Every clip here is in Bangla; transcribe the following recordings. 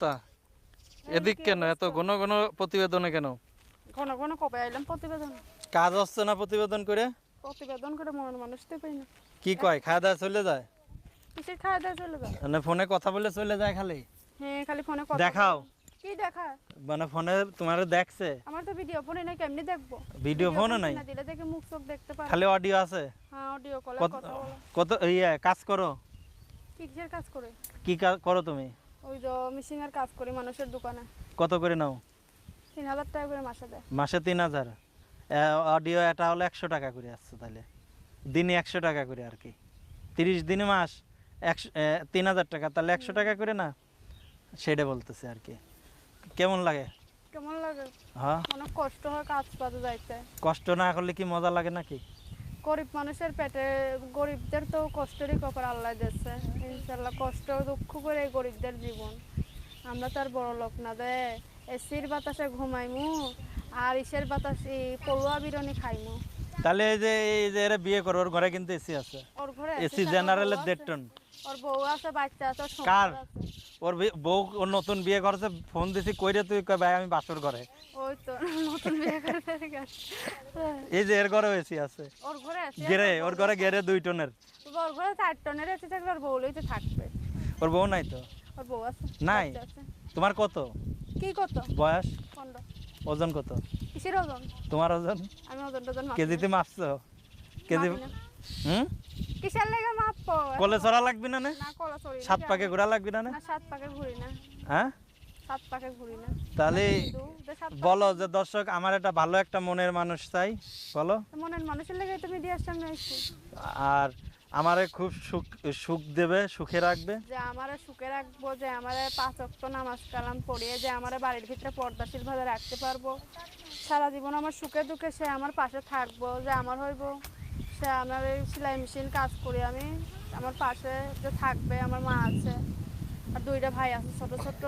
তা এদিক কেন এত ঘন ঘন প্রতিবেদনে কেন? ঘন ঘন কবে আইলাম প্রতিবেদন? কাজ হচ্ছে না প্রতিবেদন করে? প্রতিবেদন করে মনের মানুষ তো পাই না। কি কয়, খাওয়া দাওয়া চলে যায়? কিসের খাওয়া দাওয়া চলে যায়? মানে ফোনে কথা বলে চলে যায় খালি? হ্যাঁ, খালি ফোনে কথা দেখাও? বলে। কি দেখা? মানে ফোনে তোমারে দেখছে? আমার তো ভিডিও ফোনে নাই, কেমনি দেখবো? ভিডিও ফোনও নাই? না দিলে দেখে মুখ চোখ দেখতে পারে। খালি অডিও আছে? হ্যাঁ, অডিও কলে কত কথা বলে। কত কাজ করো? কিসের কাজ করে? কি কাজ করো তুমি? ওই যে মেশিনের কাজ করি মানুষের দোকানে। কত করে নাও? 3000 টাকা করে মাসে দেয়। মাসে 3000? অডিও এটা হলো 100 টাকা করে আসছে, তাহলে দিনে 100 টাকা করে আর কি। 30 দিনে মাস 3000 টাকা, তাহলে 100 টাকা করে না? সেটা বলতেছে আর কি। কেমন লাগে? কেমন লাগে? হ্যাঁ, অনেক কষ্ট হয় কাজ পাতে যাইতে। কষ্ট না করলে কি মজা লাগে নাকি? গরিব মানুষের পেটে, গরিবদের তো কষ্টেরই কপাল আল্লাহ দিয়েছে। ইনশাল্লাহ কষ্ট দুঃখ করে এই গরিবদের জীবন। আমরা তো আর বড় লোক না দে, এসির বাতাসে ঘুমাইমু আর ইসের বাতাসে পড়ুয়া বিরনি খাইমু। তাহলে এই যে এরা বিয়ে করে, ওর ঘরে কিন্তু এসি আছে? ওর ঘরে এসি জেনারেলের 1.5 টন। ওর বউ আছে, বাচ্চা আছে, ওর কার? সংসার আছে। ওর বউ ওর নতুন বিয়ে করছে, ফোন দিছি কইরে তুই কই ভাই আমি বাসর ঘরে। ওই তো নতুন বিয়ে করে গেছে। এই যে এর ঘরে এসি আছে? ওর ঘরে আছে গেরে, ওর ঘরে গেরে 2 টনের। ওর ঘরে 4 টনের এসি থাকলে ওর বউ লইতে থাকবে। ওর বউ নাই তো? ওর বউ আছে, নাই? বাচ্চা আছে। তোমার কত কি কত? বয়স? 15। ওজন কত? কিসের ওজন? তোমার ওজন? আমি ওজন টোজন মাপি কেজিতে না। মাপছো? কেজি? মাপি না। হুম? কিসের লেগে মাপবো? কলে চড়া লাগবে না? না কলা চড়ি না। 7 পাকে ঘোরা লাগবে না? না 7 পাকে ঘুরি না। হ্যাঁ, 7 পাকে ঘুরি না। তাহলে কিন্তু যে 7 বলো যে দর্শক আমার একটা ভালো একটা মনের মানুষ চাই, বলো। মনের মানুষের লেগে তুমি দিয়ার সামনে আইছি। আর আমারে খুব সুখ দেবে, সুখে রাখবে। যে আমারে সুখে রাখবো, যে আমারে 5 ওয়াক্ত নামাজ কালাম পড়িয়ে যে আমারে বাড়ির ভিতরে পর্দাশীল ভাবে রাখতে পারবো। সারা জীবন আমার সুখে দুঃখে সে আমার পাশে থাকবো, যে আমার হইব। সে আমার এই সেলাই মেশিন কাজ করি আমি, আমার পাশে যে থাকবে। আমার মা আছে আর 2টা ভাই আছে ছোট ছোট।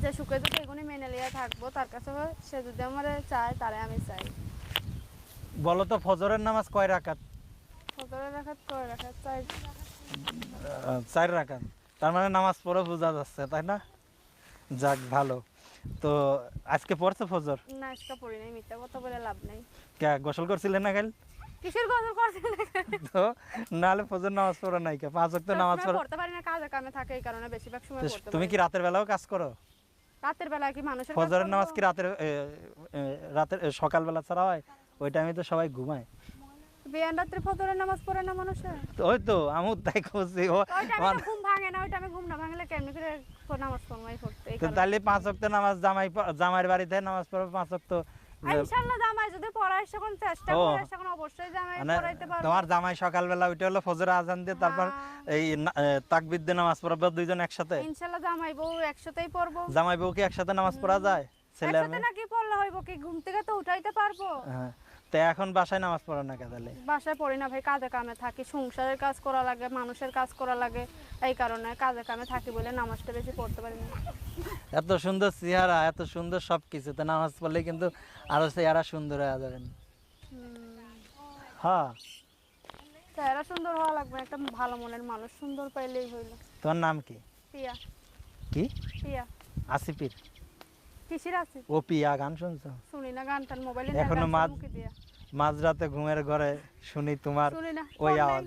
যে সুখে দুঃখে এগুলি মেনে নিয়ে থাকবো তার কাছে। সে যদি আমার চায় তারে আমি চাই। বলো তো ফজরের নামাজ কয় রাকাত? ফজরের রাখাত কয় রাখাত? 4 রাকাত। তার মানে নামাজ পড়ে বোঝা যাচ্ছে, তাই না? যাক ভালো। তো আজকে পড়ছে ফজর? না, আজকে পড়ি নাই, মিথ্যা কথা বলে লাভ নেই। কে গোসল করছিলেন না কাল? কিসের গোসল করছিস? তো নাহলে ফজর নামাজ পড়ো নাই কে? 5 ওয়াক্ত নামাজ পড়ো? পড়তে পারি না, কাজে কামে থাকে, এই কারণে বেশিরভাগ সময় পড়তে পারি। তুমি কি রাতের বেলাও কাজ করো? রাতের বেলা কি মানুষের ফজরের নামাজ কি রাতের সকাল বেলা ছাড়া হয়? ওই টাইমে তো সবাই ঘুমায়। বিয়ান রাত্রে ফজরের নামাজ পড়ে না মানুষে? ওই তো আমি তাই খুঁজছি। ওই টাইমে ঘুম ভাঙে না, ওই টাইমে ঘুম না ভাঙলে কেমনি করে নামাজ পড়মাই পড়তে? এই কারণে তাহলে 5 ওয়াক্ত নামাজ জামাইয়ের বাড়িতে নামাজ পড়ো 5 ওয়াক্ত। ইনশাআল্লাহ জামাই যদি পড়ায় সেখন চেষ্টা করে, সেখন অবশ্যই জামাই মানে পড়াইতে পারবো। তোমার জামাই সকালবেলা উঠে হলো ফজরের আজান দিয়ে তারপর এই তাকবীর দিয়ে নামাজ পড়াবে দুইজন একসাথে? ইনশাআল্লাহ জামাই বউ একসাথেই পড়বো। জামাই বউ কি একসাথে নামাজ পড়া যায়? ছেলে একসাথে নাকি পড়লে হইব কি? ঘুম থেকে তো উঠাইতে পারবো। হ্যাঁ, তো এখন বাসায় নামাজ পড়ো না তাহলে? বাসায় পড়ি না ভাই, কাজে কামে থাকি, সংসারের কাজ করা লাগে, মানুষের কাজ করা লাগে। এই কারণে কাজে কামে থাকি বলে নামাজটা বেশি পড়তে পারি না। এত সুন্দর চেহারা, এত সুন্দর সবকিছু, তো নামাজ পড়লে কিন্তু আরো চেহারা সুন্দর হয়ে যাবেন। হ্যাঁ, চেহারা সুন্দর হওয়া লাগবে, একটা ভালো মনের মানুষ সুন্দর পাইলেই হইলো। তোমার নাম কি? পিয়া। কি? পিয়া। আসিফির? কিসির আছে? ও পিয়া গান শুনছো? শুনি না গান টান, মোবাইলে এখনো মাঝরাতে ঘুমের ঘরে শুনি তোমার শুনি না ওই আওয়াজ,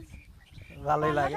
ভালোই লাগে।